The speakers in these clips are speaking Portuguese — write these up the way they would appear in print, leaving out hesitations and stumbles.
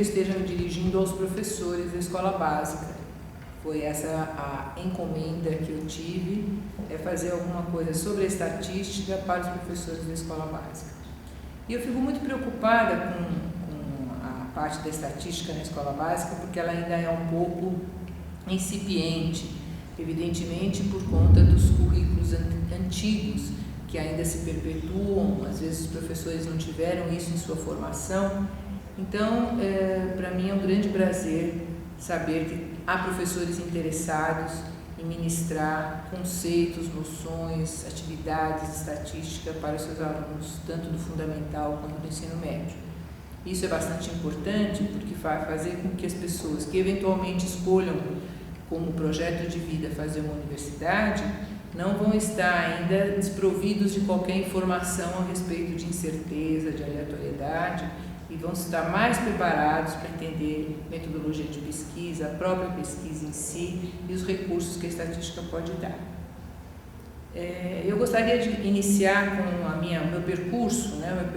esteja me dirigindo aos professores da escola básica. Foi essa a encomenda que eu tive, é fazer alguma coisa sobre a estatística para os professores da escola básica. E eu fico muito preocupada com a parte da estatística na escola básica, porque ela ainda é um pouco incipiente, evidentemente por conta dos currículos antigos, que ainda se perpetuam, às vezes os professores não tiveram isso em sua formação. Então, para mim é um grande prazer saber que há professores interessados em ministrar conceitos, noções, atividades de estatística para os seus alunos, tanto do fundamental quanto do ensino médio. Isso é bastante importante porque vai fazer com que as pessoas que eventualmente escolham como projeto de vida fazer uma universidade não vão estar ainda desprovidos de qualquer informação a respeito de incerteza, de aleatoriedade, e vão estar mais preparados para entender metodologia de pesquisa, a própria pesquisa em si e os recursos que a estatística pode dar. Eu gostaria de iniciar com o meu percurso, né? Meu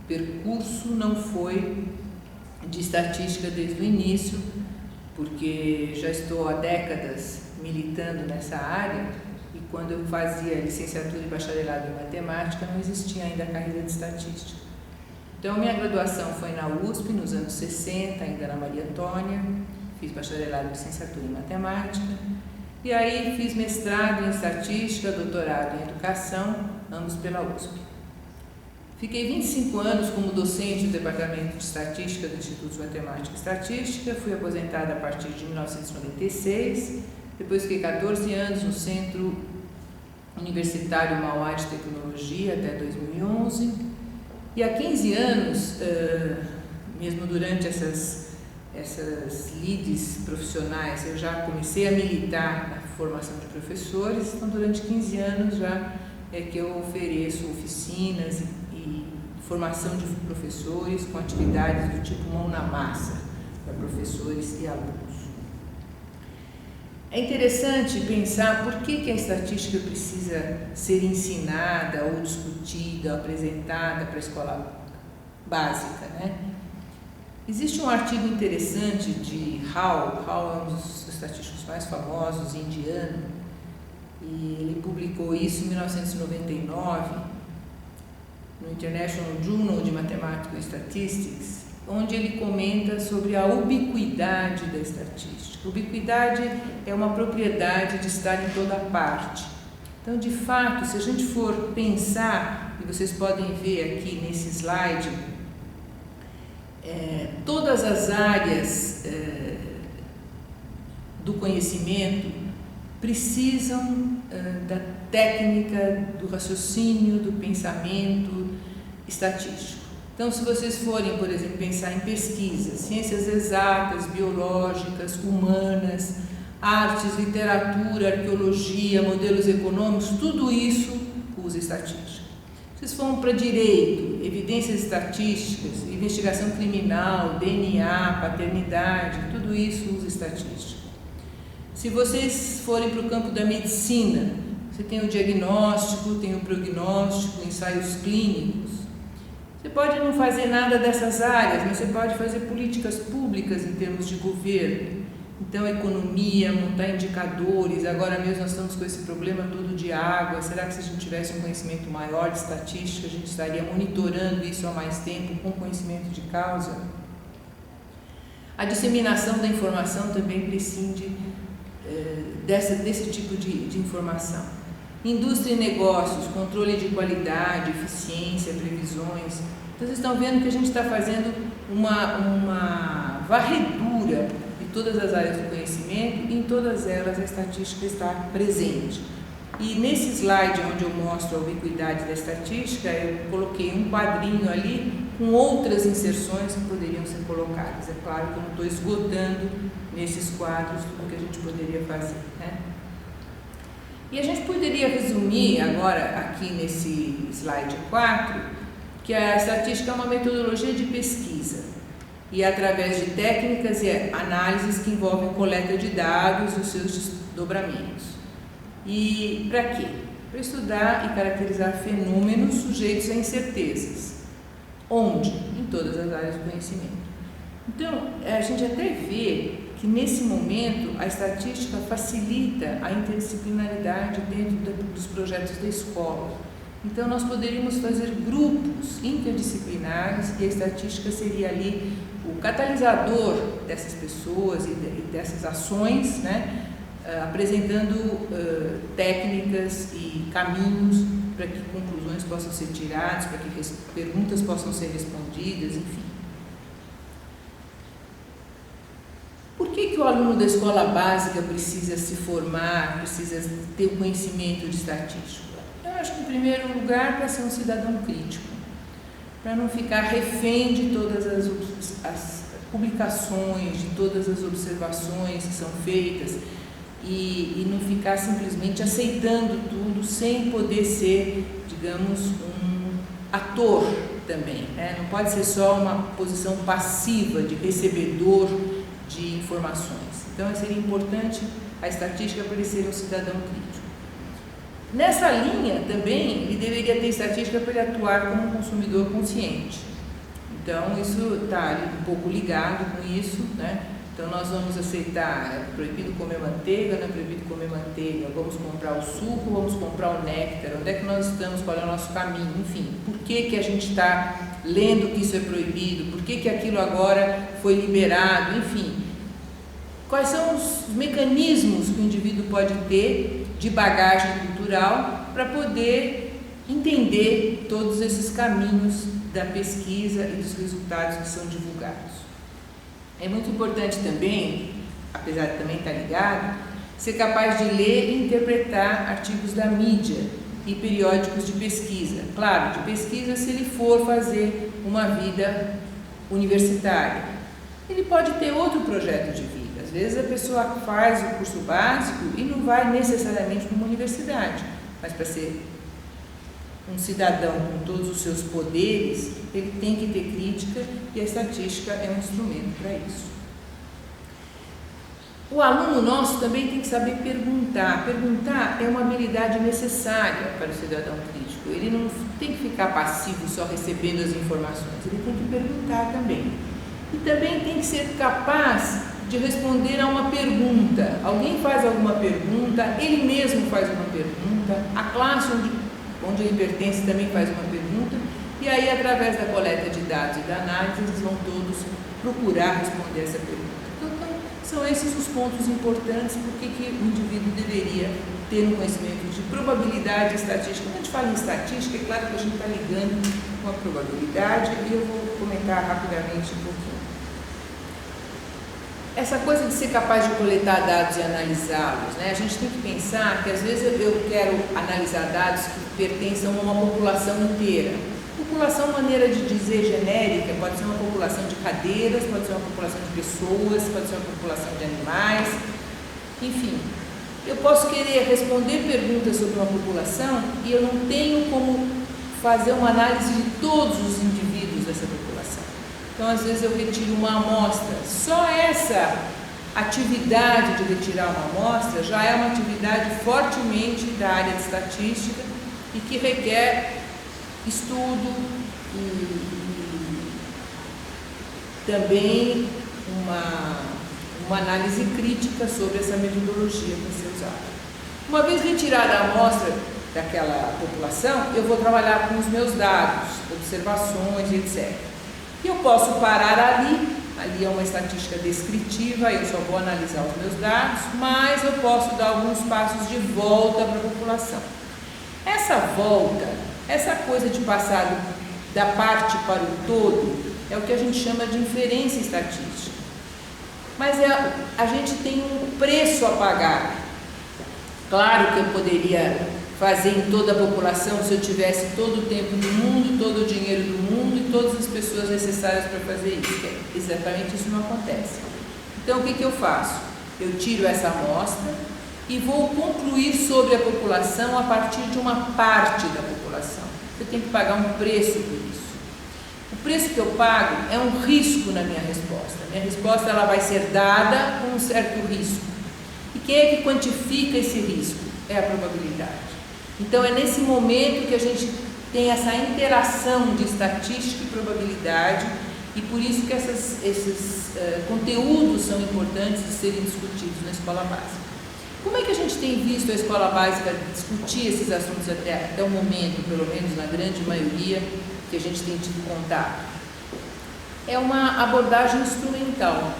percurso não foi de estatística desde o início, porque já estou há décadas militando nessa área, e quando eu fazia licenciatura e bacharelado em matemática não existia ainda a carreira de estatística. Então, minha graduação foi na USP, nos anos 60, ainda na Maria Antônia, fiz bacharelado e licenciatura em matemática, e aí fiz mestrado em estatística, doutorado em educação, ambos pela USP. Fiquei 25 anos como docente do Departamento de Estatística do Instituto de Matemática e Estatística, fui aposentada a partir de 1996, depois fiquei 14 anos no Centro Universitário Mauá de Tecnologia até 2011, e há 15 anos, mesmo durante essas lides profissionais, eu já comecei a militar na formação de professores, então durante 15 anos já é que eu ofereço oficinas e formação de professores com atividades do tipo mão na massa para professores e alunos. É interessante pensar por que a estatística precisa ser ensinada ou discutida, apresentada para a escola básica, né? Existe um artigo interessante de Hall é um dos estatísticos mais famosos, indiano, e ele publicou isso em 1999 no International Journal de Mathematical Statistics, onde ele comenta sobre a ubiquidade da estatística. Ubiquidade é uma propriedade de estar em toda parte. Então, de fato, se a gente for pensar, e vocês podem ver aqui nesse slide, todas as áreas do conhecimento precisam da técnica, do raciocínio, do pensamento estatístico. Então, se vocês forem, por exemplo, pensar em pesquisa, ciências exatas, biológicas, humanas, artes, literatura, arqueologia, modelos econômicos, tudo isso usa estatística. Vocês vão para direito, evidências estatísticas, investigação criminal, DNA, paternidade, tudo isso usa estatística. Se vocês forem para o campo da medicina, você tem o diagnóstico, tem o prognóstico, ensaios clínicos. Você pode não fazer nada dessas áreas, mas você pode fazer políticas públicas em termos de governo. Então, economia, montar indicadores. Agora mesmo nós estamos com esse problema todo de água. Será que se a gente tivesse um conhecimento maior de estatística, a gente estaria monitorando isso há mais tempo com conhecimento de causa? A disseminação da informação também prescinde desse tipo de informação. Indústria e negócios, controle de qualidade, eficiência, previsões. Então, vocês estão vendo que a gente está fazendo uma varredura de todas as áreas do conhecimento, e em todas elas a estatística está presente. E nesse slide onde eu mostro a ubiquidade da estatística, eu coloquei um quadrinho ali com outras inserções que poderiam ser colocadas. É claro que eu não estou esgotando nesses quadros tudo que a gente poderia fazer, né? E a gente poderia resumir agora aqui nesse slide 4 que a estatística é uma metodologia de pesquisa e através de técnicas e análises que envolvem coleta de dados e os seus desdobramentos. E para quê? Para estudar e caracterizar fenômenos sujeitos a incertezas. Onde? Em todas as áreas do conhecimento. Então, a gente até vê que nesse momento a estatística facilita a interdisciplinaridade dentro dos projetos da escola. Então, nós poderíamos fazer grupos interdisciplinares e a estatística seria ali o catalisador dessas pessoas e dessas ações, né? Apresentando técnicas e caminhos para que conclusões possam ser tiradas, para que perguntas possam ser respondidas, enfim. Por que o aluno da escola básica precisa se formar, precisa ter o conhecimento de estatística? Eu acho que, em primeiro lugar, para ser um cidadão crítico, para não ficar refém de todas as publicações, de todas as observações que são feitas e não ficar simplesmente aceitando tudo sem poder ser, digamos, um ator também, né? Não pode ser só uma posição passiva de recebedor de informações. Então, seria importante a estatística para ele ser um cidadão crítico. Nessa linha, também, ele deveria ter estatística para ele atuar como um consumidor consciente. Então, isso está um pouco ligado com isso, né? Então, nós vamos aceitar, é proibido comer manteiga, não é proibido comer manteiga, vamos comprar o suco, vamos comprar o néctar, onde é que nós estamos, qual é o nosso caminho, enfim, por que a gente está lendo que isso é proibido, por que aquilo agora foi liberado, enfim. Quais são os mecanismos que o indivíduo pode ter de bagagem cultural para poder entender todos esses caminhos da pesquisa e dos resultados que são divulgados. É muito importante também, apesar de também estar ligado, ser capaz de ler e interpretar artigos da mídia e periódicos de pesquisa. Claro, de pesquisa se ele for fazer uma vida universitária. Ele pode ter outro projeto de vida. Às vezes a pessoa faz o curso básico e não vai necessariamente para uma universidade, mas para ser um cidadão com todos os seus poderes, ele tem que ter crítica e a estatística é um instrumento para isso. O aluno nosso também tem que saber perguntar. Perguntar é uma habilidade necessária para o cidadão crítico. Ele não tem que ficar passivo só recebendo as informações, ele tem que perguntar também. E também tem que ser capaz de responder a uma pergunta. Alguém faz alguma pergunta, ele mesmo faz uma pergunta, a classe onde ele pertence também faz uma pergunta, e aí, através da coleta de dados e da análise, eles vão todos procurar responder essa pergunta. Então, são esses os pontos importantes porque que o indivíduo deveria ter um conhecimento de probabilidade estatística. Quando a gente fala em estatística, é claro que a gente está ligando com a probabilidade, e eu vou comentar rapidamente um pouquinho. Essa coisa de ser capaz de coletar dados e analisá-los, né? A gente tem que pensar que às vezes eu quero analisar dados que pertençam a uma população inteira. População, maneira de dizer genérica, pode ser uma população de cadeiras, pode ser uma população de pessoas, pode ser uma população de animais, enfim. Eu posso querer responder perguntas sobre uma população e eu não tenho como fazer uma análise de todos os indivíduos dessa população. Então, às vezes eu retiro uma amostra. Só essa atividade de retirar uma amostra já é uma atividade fortemente da área de estatística e que requer estudo e também uma análise crítica sobre essa metodologia que vai ser usada. Uma vez retirada a amostra daquela população, eu vou trabalhar com os meus dados, observações, etc. E eu posso parar ali é uma estatística descritiva, eu só vou analisar os meus dados, mas eu posso dar alguns passos de volta para a população. Essa volta, essa coisa de passar da parte para o todo, é o que a gente chama de inferência estatística. Mas a gente tem um preço a pagar. Claro que eu poderia fazer em toda a população se eu tivesse todo o tempo do mundo, todo o dinheiro do mundo e todas as pessoas necessárias para fazer isso. Exatamente isso não acontece. Então, o que eu faço? Eu tiro essa amostra e vou concluir sobre a população a partir de uma parte da população. Eu tenho que pagar um preço por isso. O preço que eu pago é um risco na minha resposta. A minha resposta ela vai ser dada com um certo risco. E quem é que quantifica esse risco? É a probabilidade. Então, é nesse momento que a gente tem essa interação de estatística e probabilidade e por isso que esses conteúdos são importantes de serem discutidos na escola básica. Como é que a gente tem visto a escola básica discutir esses assuntos até o momento, pelo menos na grande maioria que a gente tem tido contato? É uma abordagem instrumental.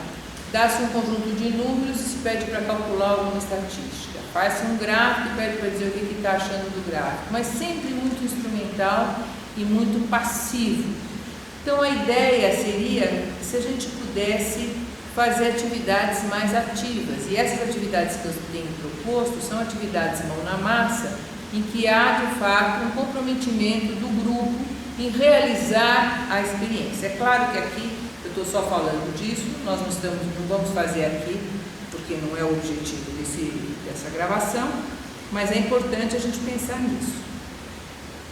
Dá-se um conjunto de números e se pede para calcular alguma estatística. Faz-se um gráfico e pede para dizer o que está achando do gráfico, mas sempre muito instrumental e muito passivo. Então a ideia seria se a gente pudesse fazer atividades mais ativas, e essas atividades que eu tenho proposto são atividades mão na massa, em que há de fato um comprometimento do grupo em realizar a experiência. É claro que aqui eu estou só falando disso, nós não vamos fazer aqui, porque não é o objetivo dessa gravação, mas é importante a gente pensar nisso.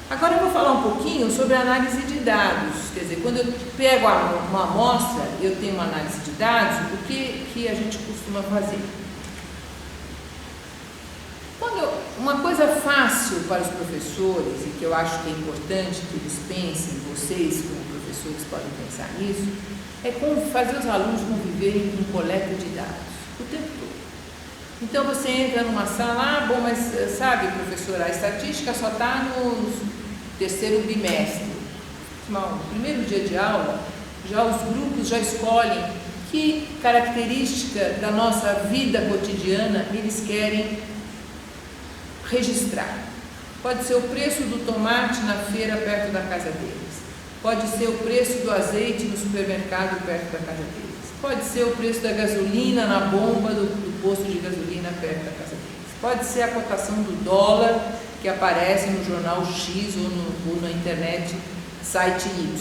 Agora eu vou falar um pouquinho sobre a análise de dados, quer dizer, quando eu pego uma amostra, eu tenho uma análise de dados, o que a gente costuma fazer? Uma coisa fácil para os professores, e que eu acho que é importante que eles pensem, vocês como professores podem pensar nisso, é como fazer os alunos conviverem com coleta de dados o tempo todo. Então você entra numa sala, bom, mas sabe, professora, a estatística só está no terceiro bimestre. No primeiro dia de aula, já os grupos já escolhem que característica da nossa vida cotidiana eles querem registrar. Pode ser o preço do tomate na feira perto da casa deles, pode ser o preço do azeite no supermercado perto da casa deles, pode ser o preço da gasolina na bomba do posto de gasolina perto da casa deles, pode ser a cotação do dólar que aparece no jornal X ou na internet site Y.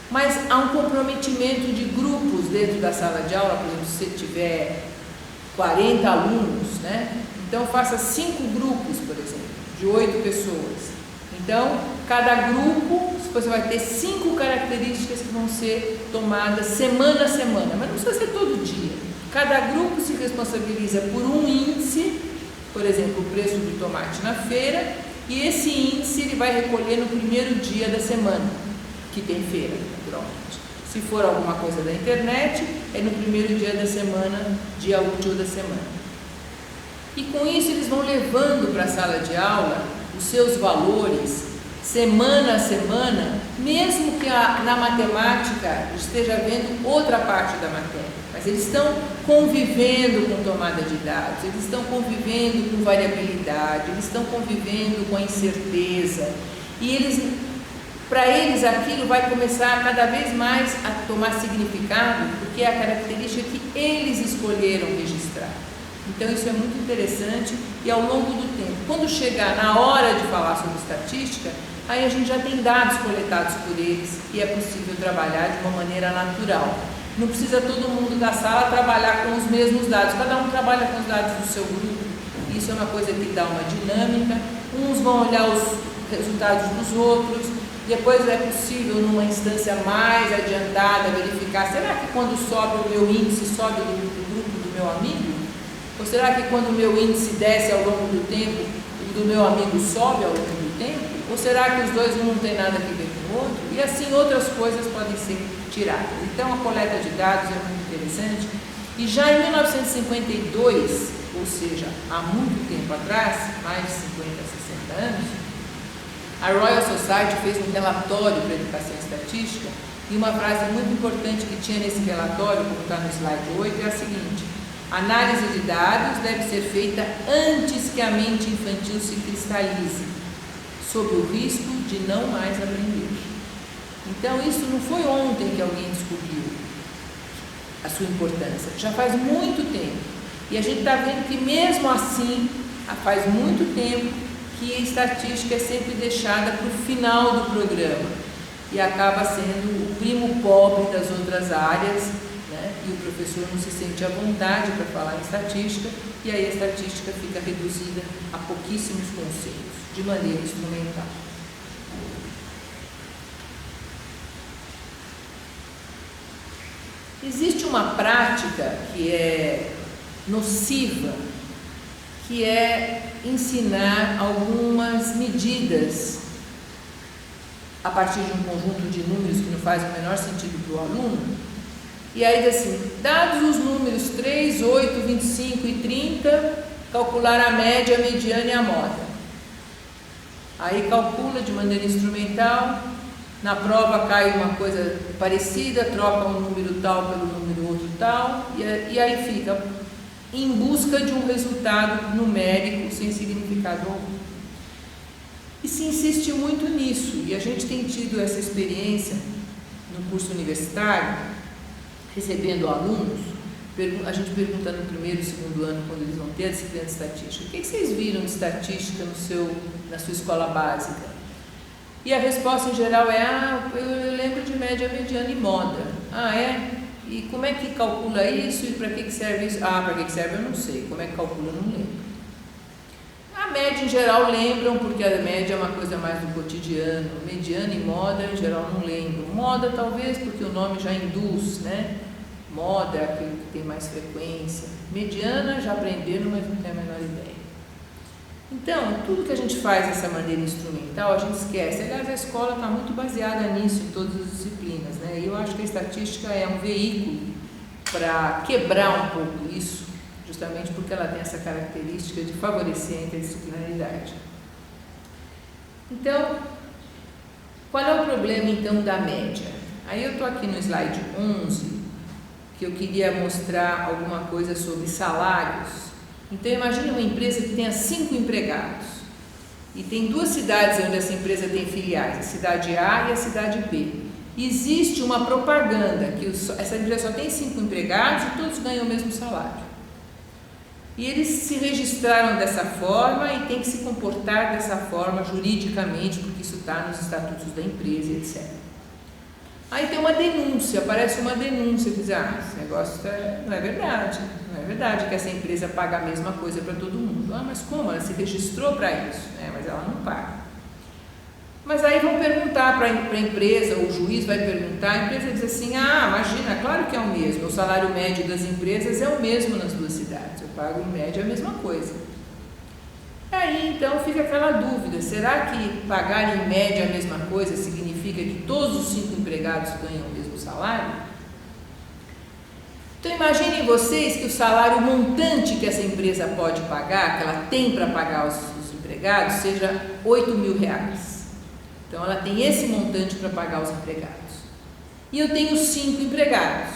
Mas há um comprometimento de grupos dentro da sala de aula. Por exemplo, se você tiver 40 alunos, né? Então faça 5 grupos, por exemplo, de 8 pessoas. Então, cada grupo, você vai ter 5 características que vão ser tomadas semana a semana, mas não precisa ser todo dia. Cada grupo se responsabiliza por um índice, por exemplo, o preço do tomate na feira, e esse índice ele vai recolher no primeiro dia da semana, que tem feira, naturalmente. Se for alguma coisa da internet, é no primeiro dia da semana, dia útil da semana. E com isso eles vão levando para a sala de aula os seus valores, semana a semana, mesmo que na matemática esteja vendo outra parte da matéria. Mas eles estão convivendo com tomada de dados, eles estão convivendo com variabilidade, eles estão convivendo com a incerteza. E para eles aquilo vai começar cada vez mais a tomar significado, porque é a característica que eles escolheram registrar. Então isso é muito interessante e ao longo do tempo, quando chegar na hora de falar sobre estatística, aí a gente já tem dados coletados por eles e é possível trabalhar de uma maneira natural. Não precisa todo mundo da sala trabalhar com os mesmos dados, cada um trabalha com os dados do seu grupo. Isso é uma coisa que dá uma dinâmica, uns vão olhar os resultados dos outros, depois é possível numa instância mais adiantada verificar, será que quando sobe o meu índice, sobe do grupo do meu amigo? Ou será que quando o meu índice desce ao longo do tempo, o do meu amigo sobe ao longo do tempo? Ou será que os dois não têm nada a ver com o outro? E assim outras coisas podem ser tiradas. Então a coleta de dados é muito interessante. E já em 1952, ou seja, há muito tempo atrás, mais de 50, 60 anos, a Royal Society fez um relatório para a educação estatística e uma frase muito importante que tinha nesse relatório, como está no slide 8, é a seguinte: a análise de dados deve ser feita antes que a mente infantil se cristalize, sob o risco de não mais aprender. Então isso não foi ontem que alguém descobriu a sua importância, já faz muito tempo. E a gente está vendo que mesmo assim, faz muito tempo que a estatística é sempre deixada para o final do programa e acaba sendo o primo pobre das outras áreas, né? E o professor não se sente à vontade para falar em estatística e aí a estatística fica reduzida a pouquíssimos conceitos, de maneira instrumental. Existe uma prática que é nociva, que é ensinar algumas medidas a partir de um conjunto de números que não faz o menor sentido para o aluno. E aí diz assim, dados os números 3, 8, 25 e 30, calcular a média, a mediana e a moda. Aí calcula de maneira instrumental, na prova cai uma coisa parecida, troca um número tal pelo número outro tal, e aí fica em busca de um resultado numérico sem significado algum. E se insiste muito nisso, e a gente tem tido essa experiência no curso universitário, recebendo alunos, a gente pergunta no primeiro e segundo ano, quando eles vão ter a disciplina de estatística, o que vocês viram de estatística na sua escola básica? E a resposta em geral é, eu lembro de média, mediana e moda. Ah, é? E como é que calcula isso e para que serve isso? Ah, para que serve eu não sei, como é que calcula eu não lembro. A média em geral lembram, porque a média é uma coisa mais do cotidiano, mediana e moda em geral não lembram. Moda talvez porque o nome já induz, né? Moda é aquilo que tem mais frequência. Mediana já aprenderam, mas não tem a menor ideia. Então, tudo que a gente faz dessa maneira instrumental, a gente esquece. Aliás, a escola está muito baseada nisso, em todas as disciplinas, né? E eu acho que a estatística é um veículo para quebrar um pouco isso, justamente porque ela tem essa característica de favorecer a interdisciplinaridade. Então, qual é o problema, então, da média? Aí eu estou aqui no slide 11, que eu queria mostrar alguma coisa sobre salários. Então, imagine uma empresa que tenha 5 empregados e tem 2 cidades onde essa empresa tem filiais, a cidade A e a cidade B. Existe uma propaganda que essa empresa só tem 5 empregados e todos ganham o mesmo salário. E eles se registraram dessa forma e têm que se comportar dessa forma juridicamente, porque isso está nos estatutos da empresa, etc. Aí tem uma denúncia, aparece uma denúncia, que diz, esse negócio não é verdade que essa empresa paga a mesma coisa para todo mundo. Mas como? Ela se registrou para isso, mas ela não paga. Mas aí vão perguntar para a empresa, o juiz vai perguntar, a empresa diz assim, imagina, claro que é o mesmo, o salário médio das empresas é o mesmo nas 2 cidades, eu pago em média a mesma coisa. Aí então fica aquela dúvida, será que pagar em média a mesma coisa significa que todos os 5 empregados ganham o mesmo salário? Então imaginem vocês que o salário montante que essa empresa pode pagar, que ela tem para pagar os empregados, seja R$8.000. Então ela tem esse montante para pagar os empregados. E eu tenho 5 empregados.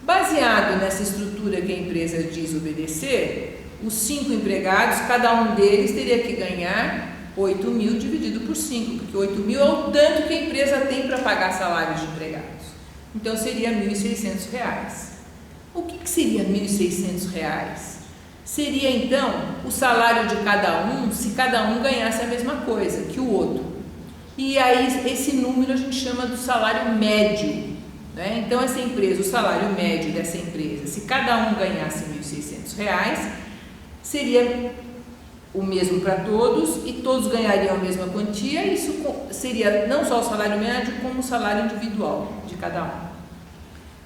Baseado nessa estrutura que a empresa diz obedecer, os 5 empregados, cada um deles teria que ganhar 8.000 dividido por 5, porque 8.000 é o tanto que a empresa tem para pagar salários de empregados. Então seria R$1.600. O que seria R$1.600? Seria então o salário de cada um, se cada um ganhasse a mesma coisa que o outro. E aí esse número a gente chama do salário médio, né? Então essa empresa, o salário médio dessa empresa, se cada um ganhasse R$1.600, seria o mesmo para todos e todos ganhariam a mesma quantia. Isso seria não só o salário médio, como o salário individual de cada um.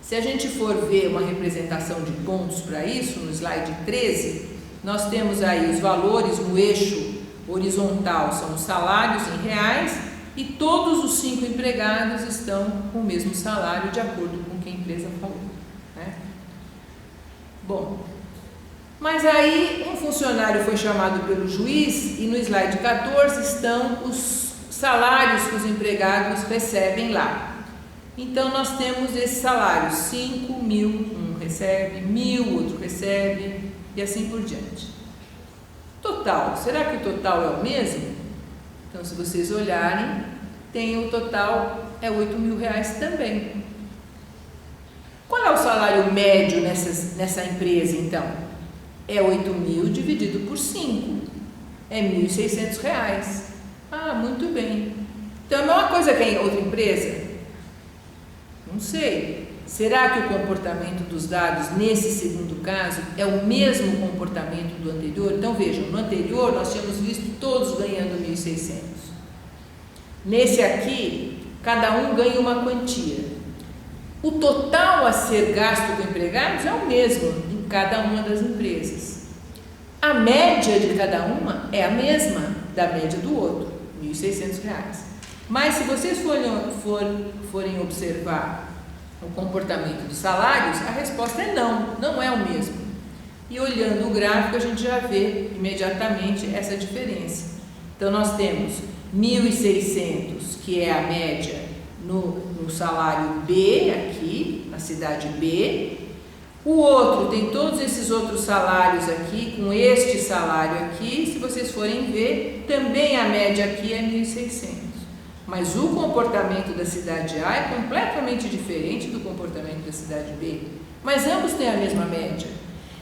Se a gente for ver uma representação de pontos para isso, no slide 13, nós temos aí os valores no eixo horizontal, são os salários em reais, e todos os 5 empregados estão com o mesmo salário, de acordo com o que a empresa falou, né? Bom, mas aí um funcionário foi chamado pelo juiz e no slide 14 estão os salários que os empregados recebem lá. Então nós temos esse salário, 5.000, um recebe, 1.000, outro recebe, e assim por diante. Total, será que o total é o mesmo? Então, se vocês olharem, tem o total, é R$8.000 também. Qual é o salário médio nessa empresa, então? É 8.000 dividido por 5, é R$1.600. Muito bem. Então, é a mesma coisa que em outra empresa? Não sei. Será que o comportamento dos dados nesse segundo caso é o mesmo comportamento do anterior? Então vejam, no anterior nós tínhamos visto todos ganhando 1.600. Nesse aqui, cada um ganha uma quantia. O total a ser gasto com empregados é o mesmo em cada uma das empresas. A média de cada uma é a mesma da média do outro, R$1.600. Mas se vocês forem observar o comportamento dos salários, a resposta é não, não é o mesmo. E olhando o gráfico a gente já vê imediatamente essa diferença. Então nós temos 1.600, que é a média no salário B aqui, na cidade B. O outro tem todos esses outros salários aqui, com este salário aqui. Se vocês forem ver, também a média aqui é 1.600. Mas o comportamento da cidade A é completamente diferente do comportamento da cidade B. Mas ambos têm a mesma média.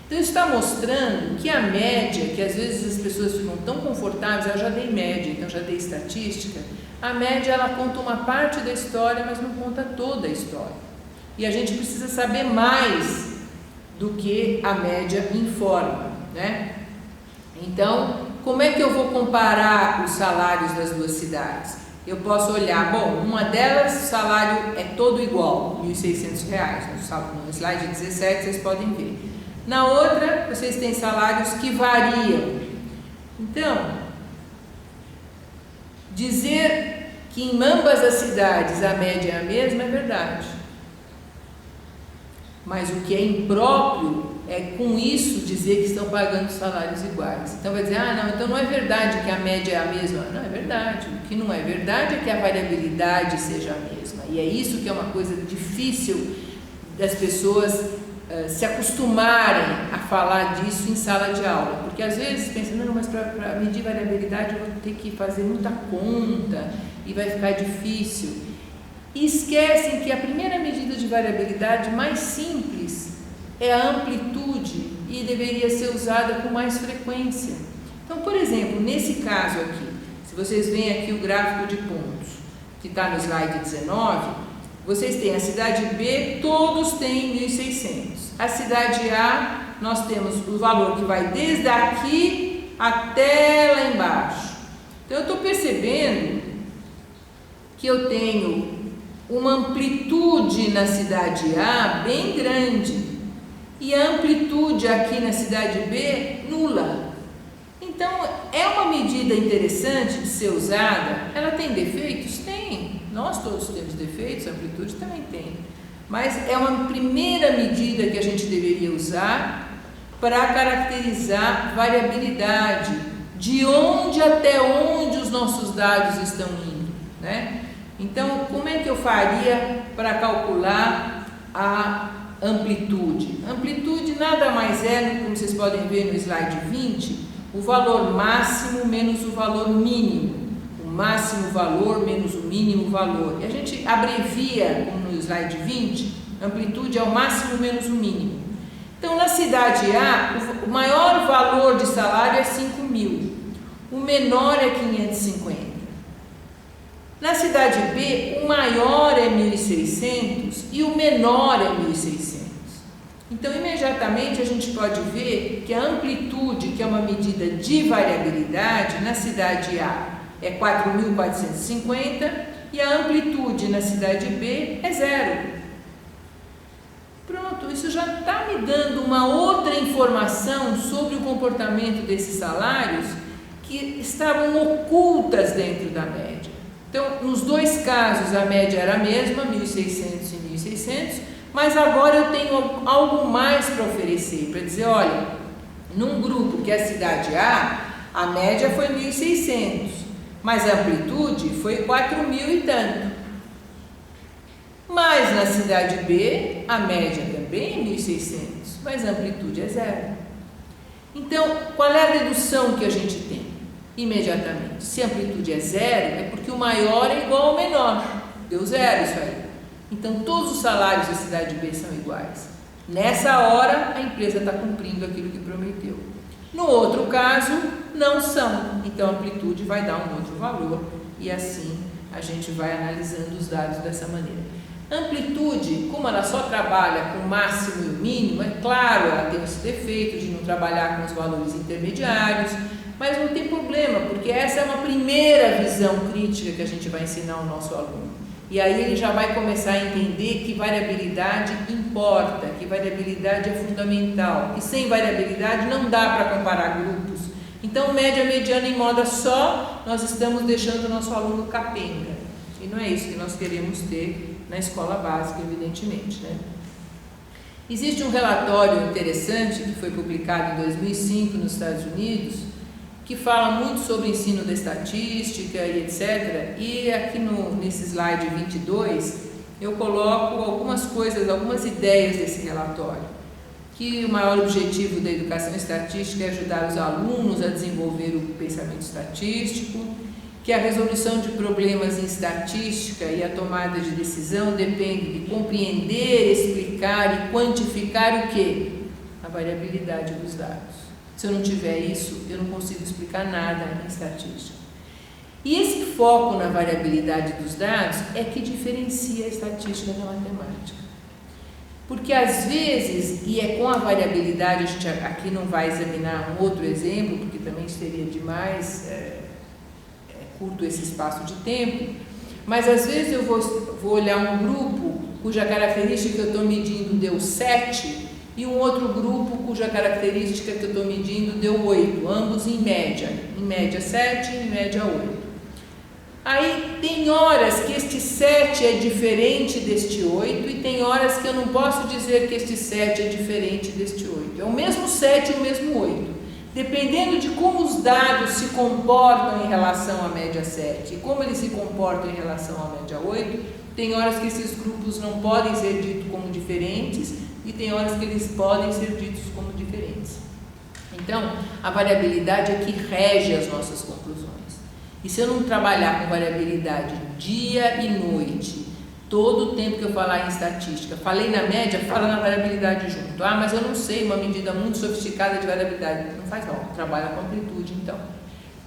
Então isso está mostrando que a média, que às vezes as pessoas ficam tão confortáveis, eu já dei média, então já dei estatística, a média ela conta uma parte da história, mas não conta toda a história. E a gente precisa saber mais do que a média informa, né? Então, como é que eu vou comparar os salários das duas cidades? Eu posso olhar, bom, uma delas o salário é todo igual, R$ 1.600, no slide 17 vocês podem ver. Na outra, vocês têm salários que variam. Então, dizer que em ambas as cidades a média é a mesma é verdade. Mas o que é impróprio é com isso dizer que estão pagando salários iguais. Então vai dizer, não, então não é verdade que a média é a mesma. Não, é verdade. O que não é verdade é que a variabilidade seja a mesma. E é isso que é uma coisa difícil das pessoas se acostumarem a falar disso em sala de aula. Porque às vezes pensam, não, mas para medir variabilidade eu vou ter que fazer muita conta e vai ficar difícil. E esquecem que a primeira medida de variabilidade mais simples é a amplitude e deveria ser usada com mais frequência. Então, por exemplo, nesse caso aqui, se vocês veem aqui o gráfico de pontos, que está no slide 19, vocês têm a cidade B, todos têm 1.600. A cidade A, nós temos o valor que vai desde aqui até lá embaixo. Então, eu estou percebendo que eu tenho uma amplitude na cidade A bem grande e a amplitude aqui na cidade B nula. Então é uma medida interessante de ser usada. Ela tem defeitos? Tem. Nós todos temos defeitos, a amplitude também tem. Mas é uma primeira medida que a gente deveria usar para caracterizar variabilidade, de onde até onde os nossos dados estão indo, né? Então, como é que eu faria para calcular a amplitude? Amplitude nada mais é, como vocês podem ver no slide 20, o valor máximo menos o valor mínimo. O máximo valor menos o mínimo valor. E a gente abrevia, como no slide 20, amplitude é o máximo menos o mínimo. Então, na cidade A, o maior valor de salário é 5.000. O menor é 550. Na cidade B, o maior é 1.600 e o menor é 1.600. Então, imediatamente a gente pode ver que a amplitude, que é uma medida de variabilidade, na cidade A é 4.450 e a amplitude na cidade B é 0. Pronto, isso já está me dando uma outra informação sobre o comportamento desses salários que estavam ocultas dentro da média. Então, nos dois casos a média era a mesma, 1.600 e 1.600, mas agora eu tenho algo mais para oferecer, para dizer, olha, num grupo que é a cidade A média foi 1.600, mas a amplitude foi 4.000 e tanto. Mas na cidade B, a média também é 1.600, mas a amplitude é 0. Então, qual é a dedução que a gente tem? Imediatamente, se a amplitude é 0, é porque o maior é igual ao menor. Deu 0 isso aí. Então, todos os salários da cidade B são iguais. Nessa hora, a empresa está cumprindo aquilo que prometeu. No outro caso, não são. Então, a amplitude vai dar um outro valor e assim a gente vai analisando os dados dessa maneira. Amplitude, como ela só trabalha com o máximo e o mínimo, é claro, ela tem esse defeito de não trabalhar com os valores intermediários, mas não tem problema, porque essa é uma primeira visão crítica que a gente vai ensinar ao nosso aluno. E aí ele já vai começar a entender que variabilidade importa, que variabilidade é fundamental, que sem variabilidade não dá para comparar grupos, Então, média, mediana e moda só, nós estamos deixando o nosso aluno capenga. E não é isso que nós queremos ter na escola básica, evidentemente, né? Existe um relatório interessante que foi publicado em 2005 nos Estados Unidos, que fala muito sobre o ensino da estatística e etc. E aqui nesse slide 22, eu coloco algumas coisas, algumas ideias desse relatório. Que o maior objetivo da educação estatística é ajudar os alunos a desenvolver o pensamento estatístico, que a resolução de problemas em estatística e a tomada de decisão depende de compreender, explicar e quantificar o quê? A variabilidade dos dados. Se eu não tiver isso, eu não consigo explicar nada em estatística. E esse foco na variabilidade dos dados é que diferencia a estatística da matemática. Porque às vezes, e é com a variabilidade, a gente aqui não vai examinar um outro exemplo, porque também seria demais, curto esse espaço de tempo, mas às vezes eu vou olhar um grupo cuja característica que eu estou medindo deu 7 e um outro grupo cuja característica que eu estou medindo deu 8, ambos em média 7 e em média 8. Aí tem horas que este 7 é diferente deste 8 e tem horas que eu não posso dizer que este 7 é diferente deste 8. É o mesmo 7 e o mesmo 8. Dependendo de como os dados se comportam em relação à média 7 e como eles se comportam em relação à média 8, tem horas que esses grupos não podem ser ditos como diferentes e tem horas que eles podem ser ditos como diferentes. Então, a variabilidade é que rege as nossas conclusões. E se eu não trabalhar com variabilidade dia e noite, todo o tempo que eu falar em estatística, falei na média, fala na variabilidade junto. Ah, mas eu não sei uma medida muito sofisticada de variabilidade. Não faz não, trabalha com amplitude então.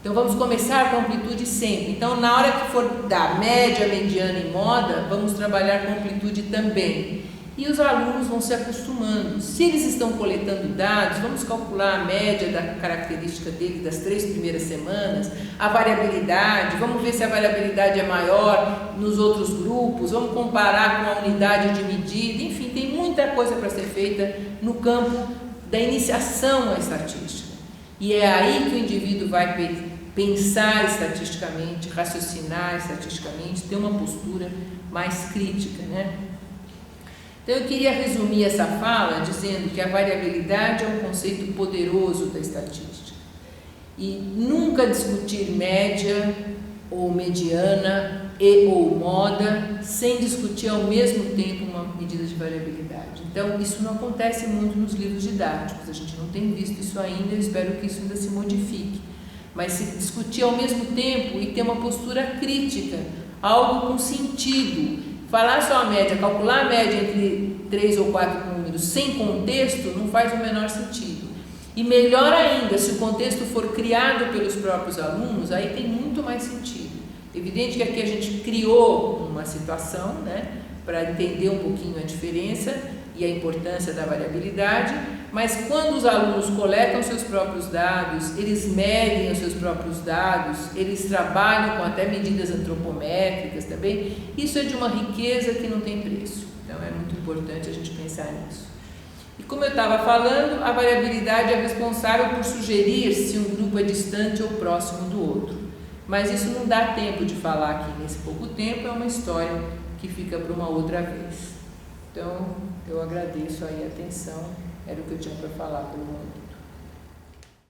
Então vamos começar com amplitude sempre. Então na hora que for dar média, mediana e moda, vamos trabalhar com amplitude também. E os alunos vão se acostumando. Se eles estão coletando dados, vamos calcular a média da característica dele das 3 primeiras semanas, a variabilidade, vamos ver se a variabilidade é maior nos outros grupos, vamos comparar com a unidade de medida, enfim, tem muita coisa para ser feita no campo da iniciação à estatística. E é aí que o indivíduo vai pensar estatisticamente, raciocinar estatisticamente, ter uma postura mais crítica, né? Então eu queria resumir essa fala dizendo que a variabilidade é um conceito poderoso da estatística. E nunca discutir média ou mediana e ou moda sem discutir ao mesmo tempo uma medida de variabilidade. Então isso não acontece muito nos livros didáticos, a gente não tem visto isso ainda, eu espero que isso ainda se modifique. Mas se discutir ao mesmo tempo e ter uma postura crítica, algo com sentido. Falar só a média, calcular a média entre 3 ou 4 números sem contexto não faz o menor sentido. E melhor ainda, se o contexto for criado pelos próprios alunos, aí tem muito mais sentido. Evidente que aqui a gente criou uma situação, né, para entender um pouquinho a diferença e a importância da variabilidade, mas quando os alunos coletam seus próprios dados, eles medem os seus próprios dados, eles trabalham com até medidas antropométricas também, isso é de uma riqueza que não tem preço. Então é muito importante a gente pensar nisso. E como eu estava falando, a variabilidade é responsável por sugerir se um grupo é distante ou próximo do outro. Mas isso não dá tempo de falar aqui nesse pouco tempo, é uma história que fica para uma outra vez. Então, eu agradeço aí a atenção, era o que eu tinha para falar pelo momento.